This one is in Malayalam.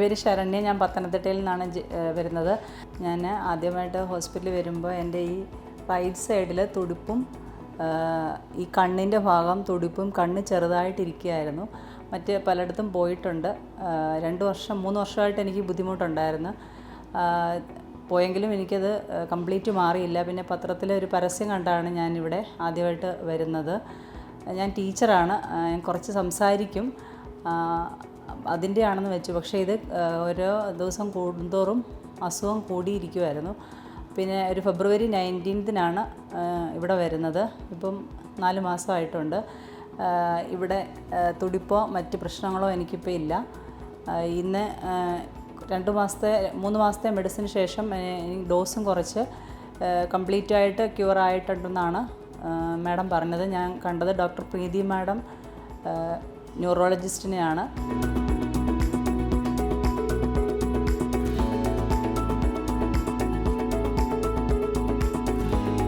പേര് ശരണ്യ. ഞാൻ പത്തനംതിട്ടയിൽ നിന്നാണ് വരുന്നത്. ഞാൻ ആദ്യമായിട്ട് ഹോസ്പിറ്റലിൽ വരുമ്പോൾ എൻ്റെ ഈ റൈറ്റ് സൈഡിൽ തുടിപ്പും ഈ കണ്ണിൻ്റെ ഭാഗം തുടിപ്പും കണ്ണ് ചെറുതായിട്ടിരിക്കുകയായിരുന്നു. മറ്റ് പലയിടത്തും പോയിട്ടുണ്ട്. 2 വർഷം 3 വർഷമായിട്ട് എനിക്ക് ബുദ്ധിമുട്ടുണ്ടായിരുന്നു. പോയെങ്കിലും എനിക്കത് കംപ്ലീറ്റ് മാറിയില്ല. പിന്നെ പത്രത്തിലെ ഒരു പരസ്യം കണ്ടാണ് ഞാനിവിടെ ആദ്യമായിട്ട് വരുന്നത്. ഞാൻ ടീച്ചറാണ്, ഞാൻ കുറച്ച് സംസാരിക്കും, അതിൻ്റെ ആണെന്ന് വെച്ചു. പക്ഷേ ഇത് ഓരോ ദിവസം കൂടുന്തോറും അസുഖം കൂടിയിരിക്കുമായിരുന്നു. പിന്നെ ഒരു ഫെബ്രുവരി 19-നാണ് ഇവിടെ വരുന്നത്. ഇപ്പം 4 മാസമായിട്ടുണ്ട്. ഇവിടെ തുടിപ്പോ മറ്റ് പ്രശ്നങ്ങളോ എനിക്കിപ്പോൾ ഇല്ല. ഇന്ന് 3 മാസത്തെ മെഡിസിന് ശേഷം ഡോസും കുറച്ച് കംപ്ലീറ്റായിട്ട് ക്യൂർ ആയിട്ടുണ്ടെന്നാണ് മാഡം പറഞ്ഞത്. ഞാൻ കണ്ടത് ഡോക്ടർ പ്രീതി മാഡം, ന്യൂറോളജിസ്റ്റിനെയാണ്.